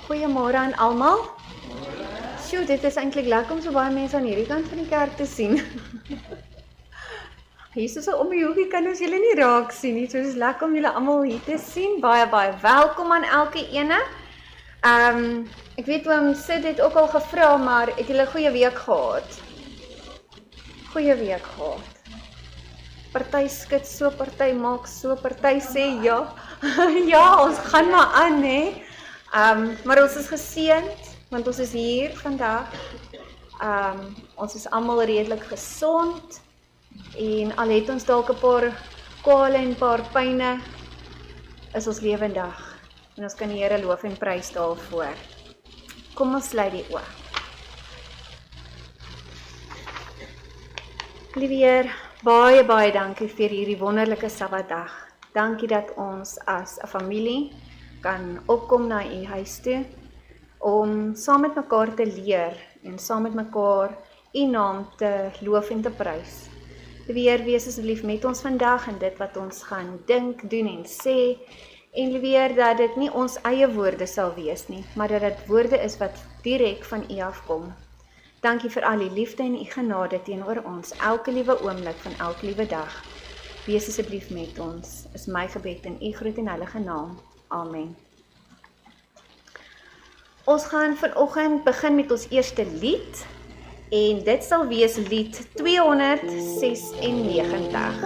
Goeiemôre aan almal. Sjoe, dit is eintlik lekker om so baie mense aan hierdie kant van die kerk te sien. Hier so om die hoekie kan ons julle nie raak sien nie. So dis lekker om julle almal hier te sien. Baie welkom aan elke ene. Ek weet oom Sid het ook al gevra, maar het julle 'n goeie week gehad? Goeie week gehad. Party skud so, party maak so, party sê ja. Ja, ons gaan maar aan, hè. Maar ons is geseënd, want ons is hier vandag. Ons is almal redelik gesond, en al het ons dalk 'n paar kwale en 'n paar pyne, is ons lewendig. En ons kan die Here loof en prys daarvoor. Kom ons sluit die oë. Liewe Heer, baie dankie vir hierdie wonderlike Sabbatdag. Dankie dat ons as 'n familie kan opkom na u huis toe, om saam met mekaar te leer, en saam met mekaar u naam te loof en te prys. Liewe Heer, wees asseblief met ons vandag, en dit wat ons gaan dink, doen en sê, en liewe Heer, dat dit nie ons eie woorde sal wees nie, maar dat dit woorde is wat direk van u afkom. Dankie vir al die liefde en u genade teenoor ons, elke liewe oomblik van elke liewe dag. Wees asseblief met ons, is my gebed in u groot en heilige naam. Amen. Ons gaan vanoggend begin met ons eerste lied, en dit sal wees lied 296.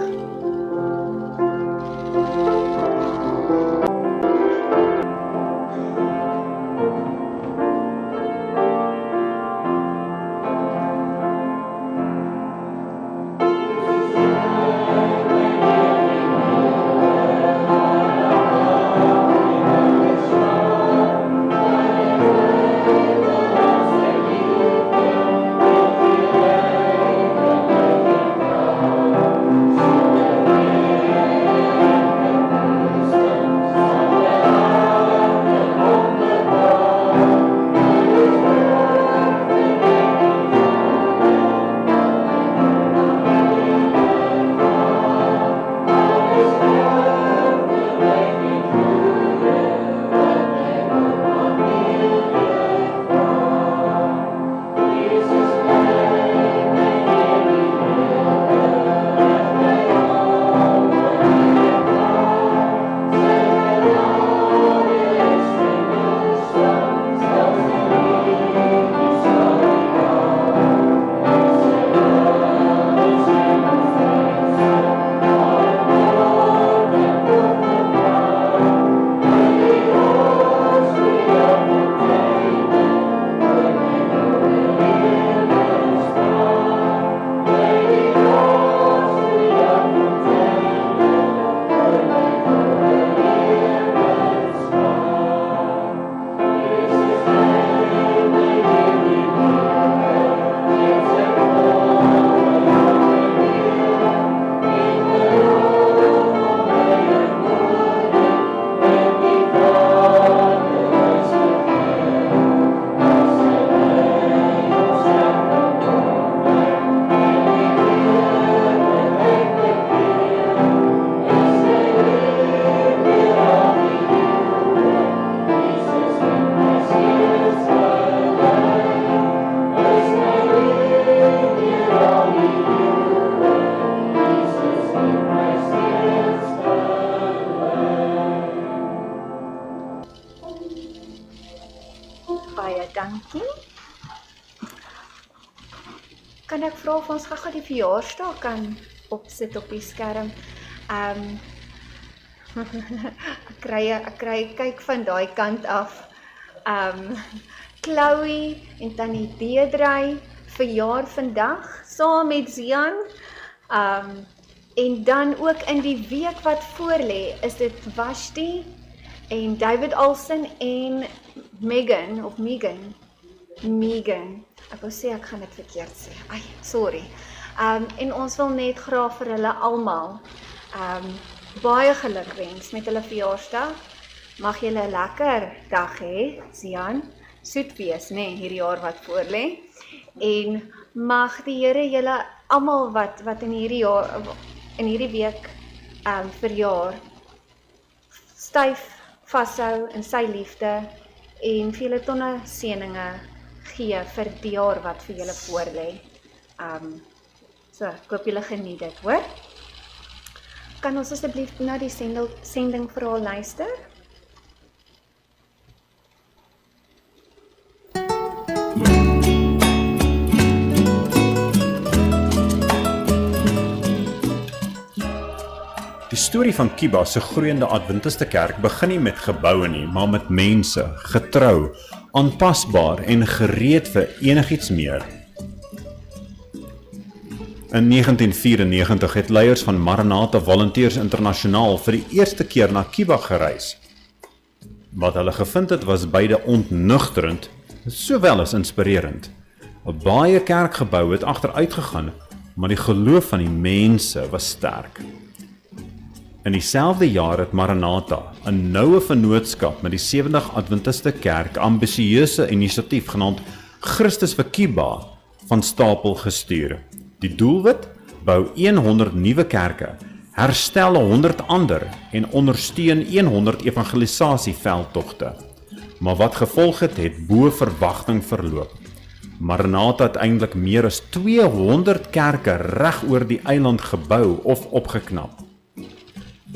Kan ek vra of ons gou die verjaarsdag kan opsit op die skerm? Ek kyk van daai kant af. Chloe en Tannie Deidre verjaar vandag, saam met Zian. En dan ook in die week wat voorlê, is dit Vashti en David Olsen en Megan. Ek wou sê, ek gaan dit verkeerd sê. Ai, sorry. En ons wil net graag vir hulle almal baie geluk wens met hulle verjaarsdag. Mag julle 'n lekker dag hê, Zian. Soet wees, nê, hierdie jaar wat voorlê. En mag die Here julle almal wat in hierdie week verjaar, styf vashou in sy liefde en vir julle tonne seëninge gee vir die jaar wat vir julle voorlê. So, ek hoop julle geniet dit, hoor? Kan ons asseblief na die sending verhaal luister? Die storie van Kiba se groeiende Adventiste kerk begin nie met geboue nie, maar met mense, getrou, aanpasbaar en gereed vir enigiets meer. In 1994 het leiers van Maranatha Volunteers Internasionaal vir die eerste keer na Kiba gereis. Wat hulle gevind het was beide ontnugterend, sowel as inspirerend. 'n Baie kerkgebou het agteruit gegaan, maar die geloof van die mense was sterk. In dieselfde jaar het Maranatha, 'n noue vennootskap met die 70 Adventiste kerk, ambisieuse inisiatief genaamd Christus vir Kiba van stapel gestuur. Die doelwit? Bou 100 nuwe kerke, herstel 100 ander en ondersteun 100 evangelisasieveldtogte. Maar wat gevolg het, het bo verwagting verloop. Maranatha het eintlik meer as 200 kerke reg oor die eiland gebou of opgeknap.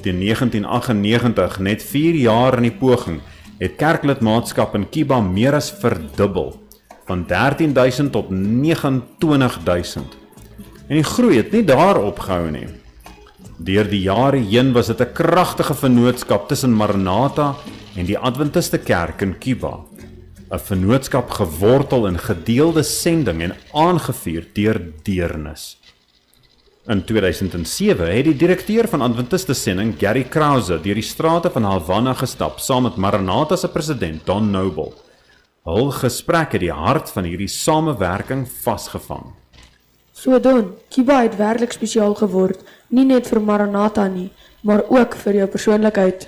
Teen 1998, net 4 jaar in die poging, het kerklidmaatskap in Kiba meer as verdubbel, van 13.000 tot 29.000. En die groei het nie daar opgehou nie. Deur die jare heen was dit 'n kragtige vennootskap tussen Maranatha en die Adventiste kerk in Kiba. 'n Vennootskap gewortel in gedeelde sending en aangevuur deur deernis. In 2007 het die direkteur van Adventiste sending, Gary Krause, deur die strate van Havana gestap saam met Maranatha se president Don Noble. Hul gesprek het die hart van hierdie samewerking vasgevang. So Don, Kiba het werklik spesiaal geword, nie net vir Maranatha nie, maar ook vir jou persoonlikheid.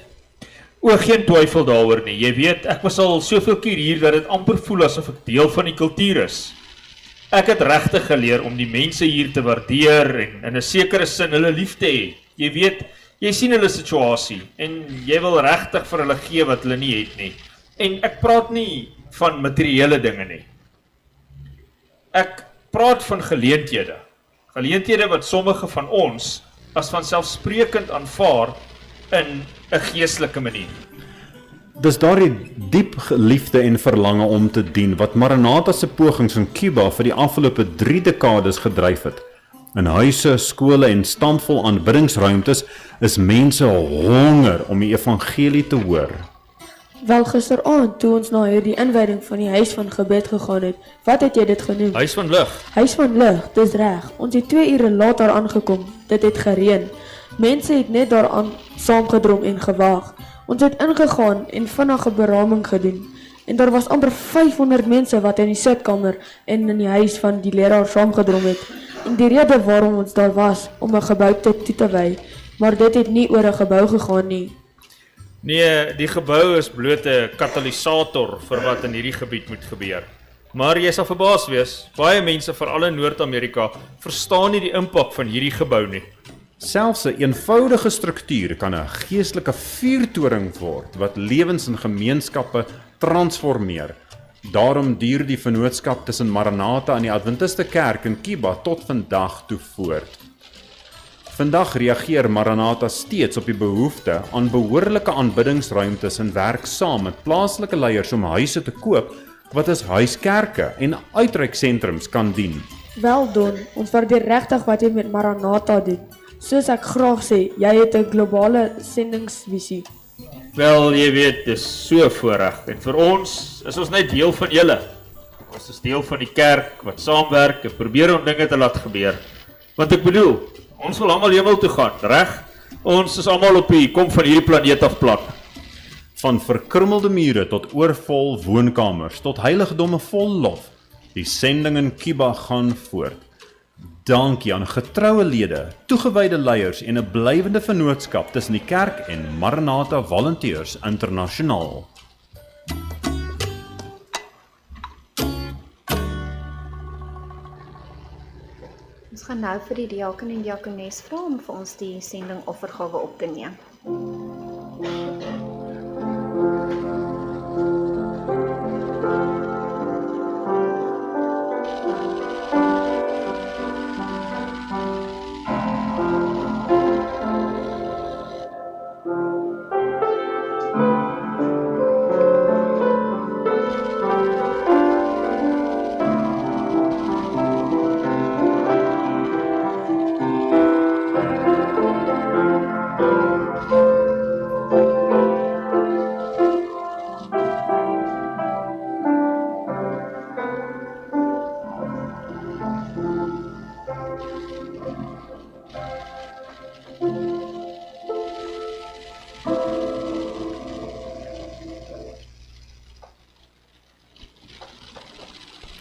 Geen twyfel daaroor nie. Jy weet, ek was al soveel keer hier dat dit amper voel asof ek deel van die kultuur is. Ek het regtig geleer om die mense hier te waardeer en in 'n sekere sin hulle lief te hê. Jy weet, jy sien hulle situasie en jy wil regtig vir hulle gee wat hulle nie het nie. En ek praat nie van materiële dinge nie. Ek praat van geleenthede. Geleenthede wat sommige van ons as vanselfsprekend aanvaar in 'n geestelike manier. Dis daardie diep liefde en verlange om te dien wat Maranatha se pogings in Kiba vir die afgelope 3 dekades gedryf het. In huise, skole en stampvol aanbiddingsruimtes is mense honger om die evangelie te hoor. Wel gisteraand toe ons na hierdie inwyding van die huis van gebed gegaan het, wat het jy dit genoem? Huis van lig. Huis van lig, dis reg. Ons het 2 ure later aangekom. Dit het gereën. Mense het net daaraan saamgedrom en gewag. Ons het ingegaan en vinnige beraming gedoen. En daar was amper 500 mense wat in die sitkamer en in die huis van die leraar saamgedrom het. En die rede waarom ons daar was, om 'n gebou toe te wy, maar dit het nie oor 'n gebou gegaan nie. Nee, die gebou is bloot 'n katalisator vir wat in hierdie gebied moet gebeur. Maar jy sal verbaas wees, baie mense, veral in Noord-Amerika, verstaan nie die impak van hierdie gebou nie. Selfs 'n eenvoudige struktuur kan 'n geestelike vuurtoring word wat lewens en gemeenskappe transformeer. Daarom duur die vennootskap tussen Maranatha en die Adventiste kerk in Kiba tot vandag toe voort. Vandag reageer Maranatha steeds op die behoefte aan behoorlike aanbiddingsruimtes en werk saam met plaaslike leiers om huise te koop wat as huiskerke en uitreiksentrums kan dien. Wel Don, ons waardeer regtig wat jy met Maranatha doen. Soos ek graag sê, jy het 'n globale sendingsvisie. Wel, jy weet, dis so voorreg. En vir ons is ons net deel van julle. Ons is deel van die kerk wat saamwerk en probeer om dinge te laat gebeur. Want ek bedoel, ons wil almal hemel toe gaan, reg? Ons is almal op die kom van hierdie planeet af plan. Van verkrummelde mure tot oorvol woonkamers, tot heiligdomme vol lof. Die sending in Kiba gaan voort. Dankie aan getroue lede, toegewyde leiers en 'n blywende vennootskap tussen die kerk en Maranatha Volunteers Internasionaal. Ons gaan nou vir die diaken en diakones vra om vir ons die sending offergawe op te neem.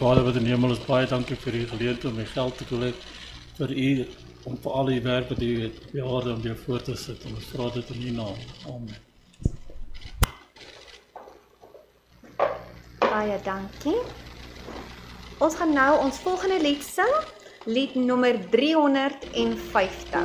Vader wat in die hemel is, baie dankie vir die geleentheid om my geld te collect vir u, om vir al die werk wat u het behaarde om weer voor te sit. En ons vra dit in u naam. Amen. Baie dankie. Ons gaan nou ons volgende lied sing, lied nommer 350.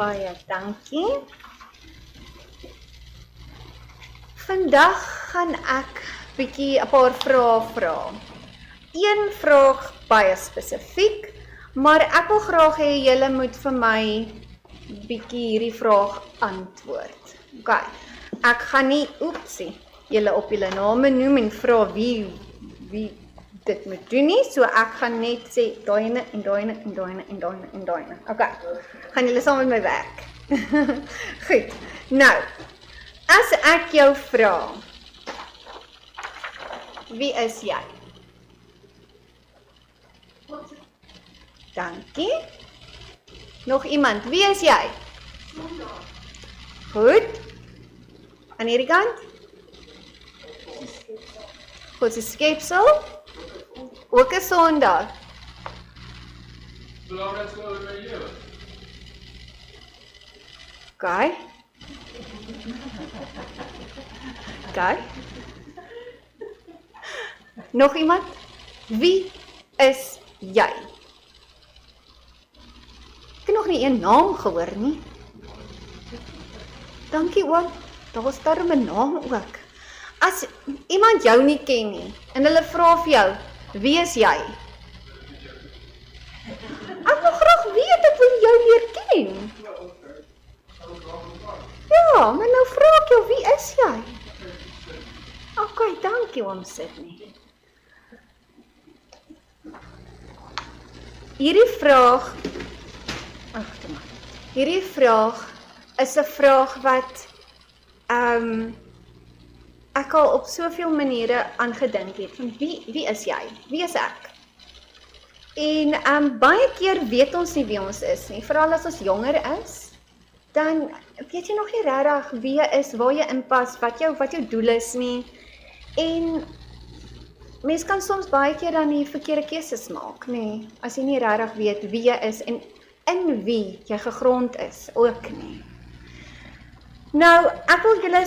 Baie dankie. Vandag gaan ek bietjie 'n paar vrae vra. Een vraag baie spesifiek, maar ek wil graag hê julle moet vir my bietjie hierdie vraag antwoord. OK. Ek gaan nie oepsie, julle op julle name noem en vra wie dit moet doen nie, so ek gaan net sê daaiene en daaiene en daaiene en daaiene en daaiene. OK. Gaan julle saam met my werk? Goed. Nou, as ek jou vra, wie is jy? Dankie. Nog iemand, wie is jy? Goed. Aan hierdie kant? God se skepsel. Ook 'n sondaar. Belangrikste in my lewe. OK. Nog iemand? Wie is jy? Ek het nog nie een naam gehoor nie. Dankie oom, daar was darm 'n naam ook. As iemand jou nie ken nie en hulle vra vir jou, wie is jy? Ek wil graag weet, ek wil jou leer ken. Ja, maar nou vra ek jou, wie is jy? OK, dankie oom Sydney. Hierdie vraag is 'n vraag wat ek al op soveel maniere aangedink het, van wie is jy? Wie is ek? En baie keer weet ons nie wie ons is nie, veral as ons jonger is, dan weet jy nog nie regtig wie jy is, waar jy inpas, wat jou doel is nie. En mens kan soms baie keer dan die verkeerde keuses maak, nee, as jy nie regtig weet wie jy is en in wie jy gegrond is ook nie. Nou, ek wil julle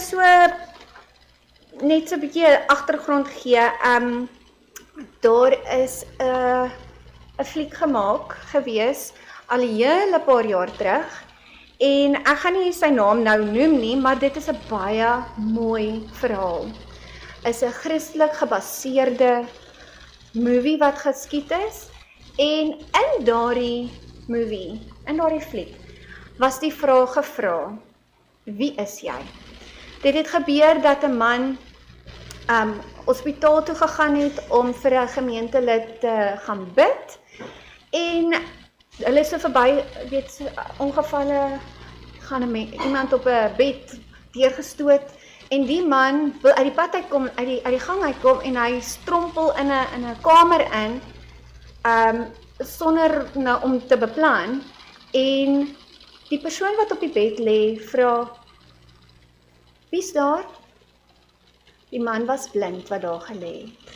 net so 'n bietjie agtergrond gee. Daar is 'n fliek gemaak gewees al 'n hele paar jaar terug. En ek gaan nie sy naam nou noem nie, maar dit is 'n baie mooi verhaal. Is 'n Christelik gebaseerde movie wat geskied is. En in daardie movie, in daardie fliek, was die vraag gevra, wie is jy? Dit het gebeur dat 'n man hospitaal toe gegaan het om vir 'n gemeentelid te gaan bid. En hulle is so verby, ongevalle, gaan iemand op 'n bed deurgestoot. En die man wil uit die pad uitkom, uit die gang uitkom, en hy strompel in 'n kamer in, sonder nou om te beplan. En die persoon wat op die bed lê, vra, wie's daar? Die man was blind wat daar gelê het.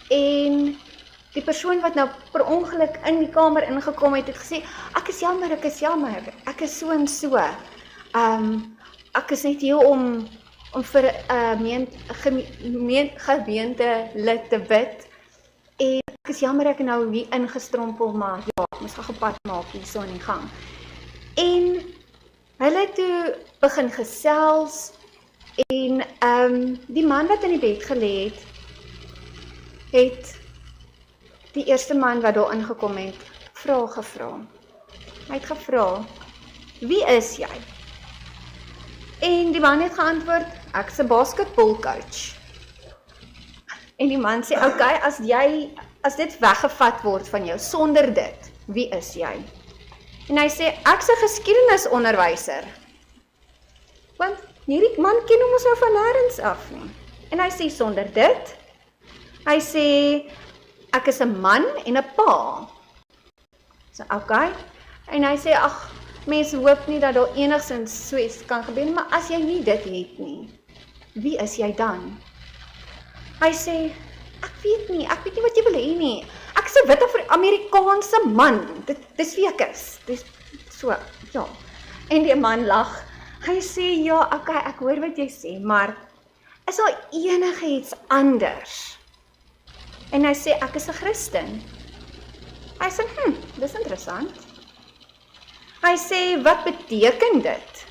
En die persoon wat nou per ongeluk in die kamer ingekom het, het gesê, ek is jammer, ek is so en so. Ek is net hier om vir 'n gemeente lid te bid. En ek is jammer, ek nou hier ingestrompel, maar ja, ek moes gepad maak hier so in die gang. En hulle het toe begin gesels, en die man wat in die bed gelê het die eerste man wat daar ingekom het, gevra. Hy het gevra, wie is jy? En die man het geantwoord, ek is 'n basketbalcoach. En die man sê, OK, as dit weggevat word van jou, sonder dit, wie is jy? En hy sê, ek is 'n geskiedenisonderwyser. Want hierdie man ken hom ons nou van nêrens af nie. En hy sê, sonder dit, hy sê, ek is 'n man en 'n pa. So, OK. En hy sê, ag, mense hoop nie dat daar enigsins so iets kan gebeur nie, maar as jy nie dit het nie, wie is jy dan? Hy sê, ek weet nie wat jy wil hê nie. Ek is 'n wit Amerikaanse man. Dis wie ek is. Dis so, ja. En die man lag. Hy sê, ja, OK, ek hoor wat jy sê, maar is daar enigiets anders? En hy sê, ek is 'n Christen. Hy sê, dis interessant. Hy sê, wat beteken dit?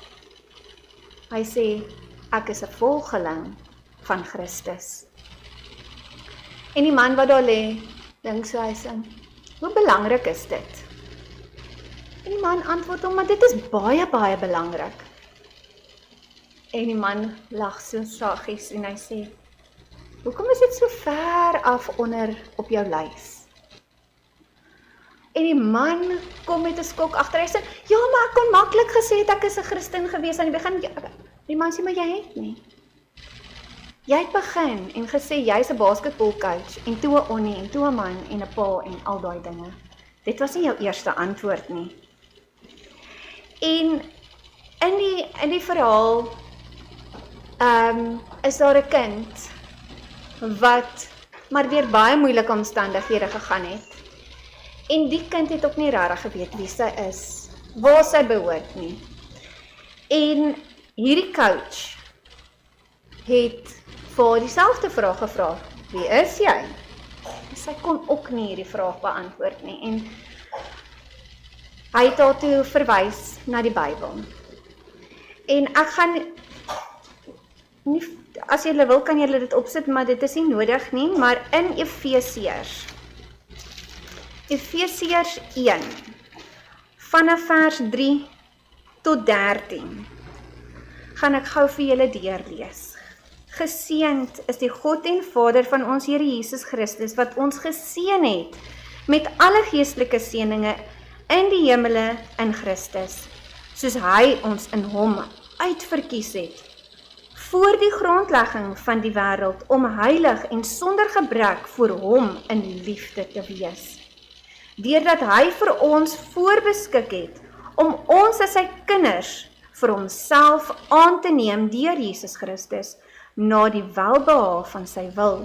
Hy sê, ek is 'n volgeling van Christus. En die man wat daar lê, dink so, hy sê, hoe belangrik is dit? En die man antwoord hom, maar dit is baie, baie belangrik. En die man lag so saggies en hy sê, hoekom is dit so ver af onder op jou lys? En die man kom met 'n skok agter, hy sê, ja, maar ek kon maklik gesê het ek is 'n Christen gewees aan die begin. Die man sê, maar jy het nie. Jy het begin en gesê, jy's 'n basketbalcoach, en toe 'n onnie, en toe 'n man, en 'n pa, en al daai dinge. Dit was nie jou eerste antwoord nie. En in die verhaal, is daar 'n kind, wat maar deur baie moeilike omstandighede gegaan het. En die kind het ook nie regtig geweet wie sy is, waar sy behoort nie. En hierdie coach het vir dieselfde vraag gevra, wie is jy? En sy kon ook nie hierdie vraag beantwoord nie. En hy het daartoe verwys na die Bybel. En ek gaan nie, as julle wil kan julle dit opsit, maar dit is nie nodig nie, maar in Efesiërs 1 vanaf vers 3 tot 13 gaan ek gou vir julle deurlees. Geseënd is die God en Vader van ons Here Jesus Christus, wat ons geseën het met alle geestelike seëninge in die hemele in Christus, soos hy ons in hom uitverkies het, voor die grondlegging van die wêreld, om heilig en sonder gebrek voor hom in liefde te wees. Deurdat hy vir ons voorbeskik het, om ons as sy kinders vir homself aan te neem deur Jesus Christus, na die welbehae van sy wil,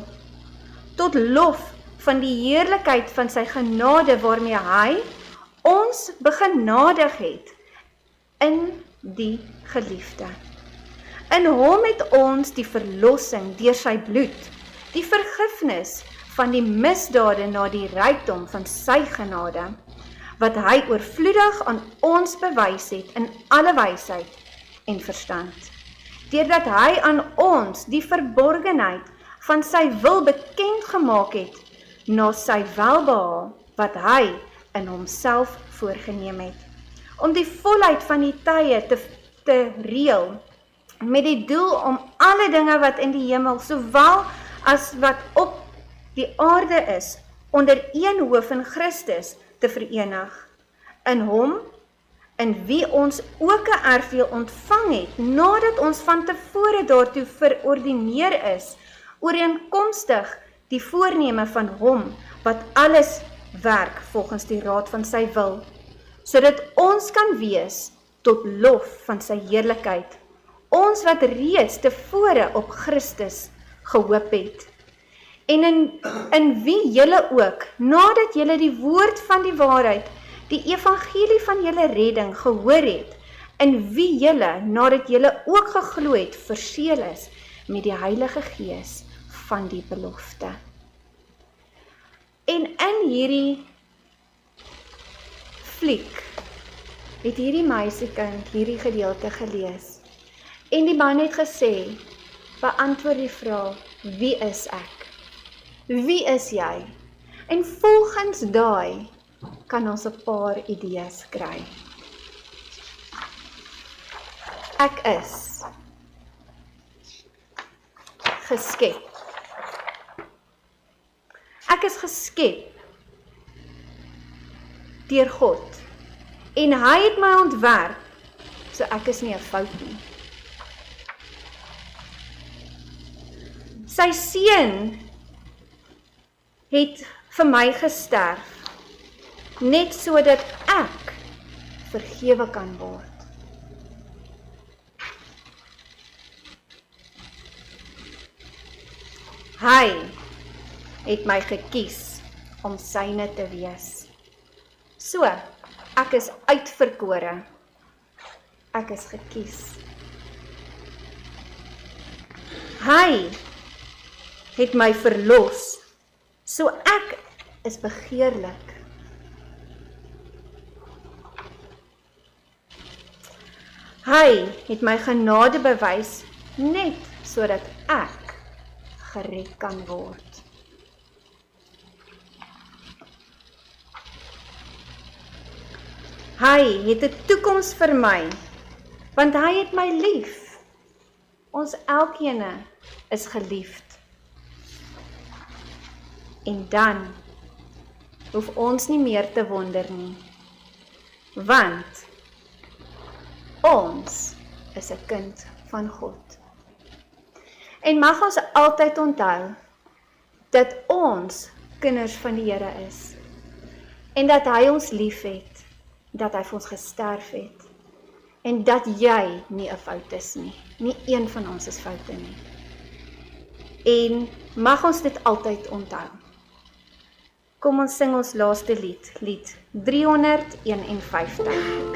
tot lof van die heerlikheid van sy genade waarmee hy ons begenadig het in die geliefde. In hom het ons die verlossing deur sy bloed, die vergifnis van die misdade na die rykdom van sy genade, wat hy oorvloedig aan ons bewys het in alle wysheid en verstand, deurdat hy aan ons die verborgenheid van sy wil bekend gemaak het, na sy welbehae, wat hy in homself voorgeneem het, om die volheid van die tye te reël, met die doel om alle dinge wat in die hemel, sowel as wat op die aarde is, onder een hoof in Christus te verenig. In hom, in wie ons ook 'n erfdeel ontvang het, nadat ons van tevore daartoe verordineer is, ooreenkomstig die voorneme van hom, wat alles werk volgens die raad van sy wil, sodat ons kan wees tot lof van sy heerlikheid, ons wat reeds tevore op Christus gehoop het, en in wie julle ook, nadat julle die woord van die waarheid, die evangelie van julle redding gehoor het, in wie julle, nadat julle ook geglo het, verseël is met die Heilige Gees van die belofte. En in hierdie fliek het hierdie meisiekind hierdie gedeelte gelees. En die man het gesê, beantwoord die vraag, wie is ek? Wie is jy? En volgens daai kan ons 'n paar idees kry. Ek is geskep. Ek is geskep deur God. En hy het my ontwerp, so ek is nie 'n fout nie. Sy seun het vir my gesterf, net sodat ek vergewe kan word. Hy het my gekies om syne te wees. So, ek is uitverkore. Ek is gekies. Hy het my verlos, so ek is begeerlik. Hy het my genade bewys, net sodat ek gered kan word. Hy het 'n toekoms vir my, want hy het my lief. Ons elkeen is geliefd. En dan hoef ons nie meer te wonder nie, want ons is 'n kind van God. En mag ons altyd onthou dat ons kinders van die Here is en dat hy ons lief het, dat hy vir ons gesterf het en dat jy nie 'n fout is nie. Nie een van ons is foute nie. En mag ons dit altyd onthou. Kom ons sing ons laaste lied, lied 351.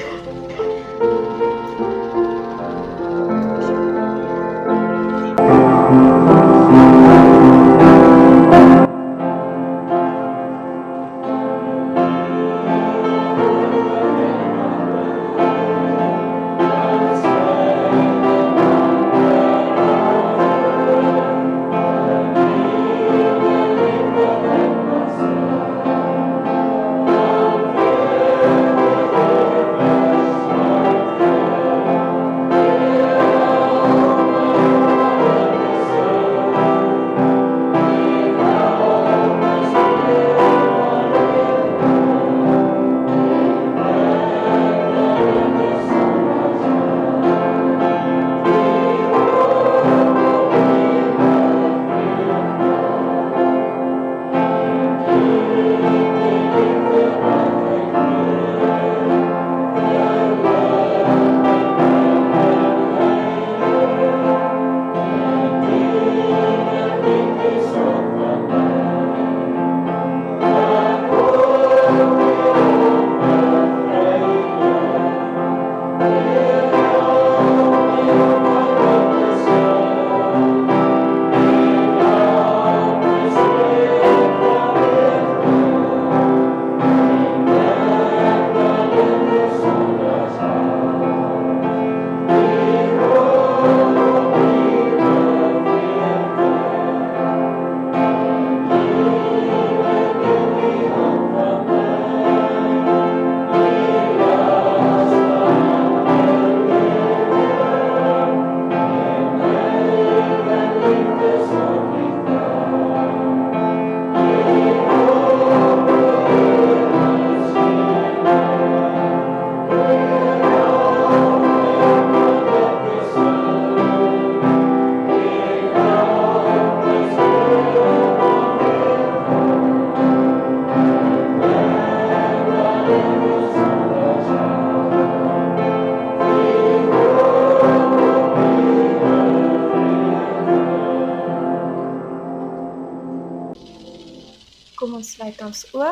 Kom ons sluit ons oë.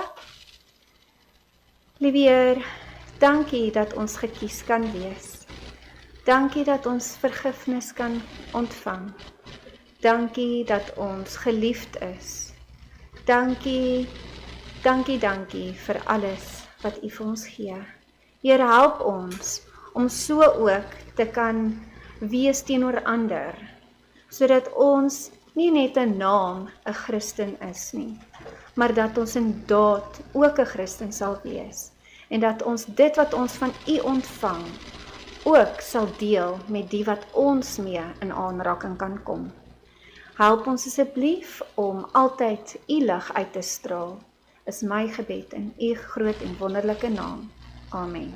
Liewe Heer, dankie dat ons gekies kan wees. Dankie dat ons vergifnis kan ontvang. Dankie dat ons geliefd is. Dankie vir alles wat U vir ons gee. Heer, help ons om so ook te kan wees teenoor ander, sodat ons nie net 'n naam 'n Christen is nie, maar dat ons in daad ook 'n Christen sal wees, en dat ons dit wat ons van U ontvang, ook sal deel met die wat ons mee in aanraking kan kom. Help ons asseblief om altyd U lig uit te straal, is my gebed in U groot en wonderlike naam. Amen.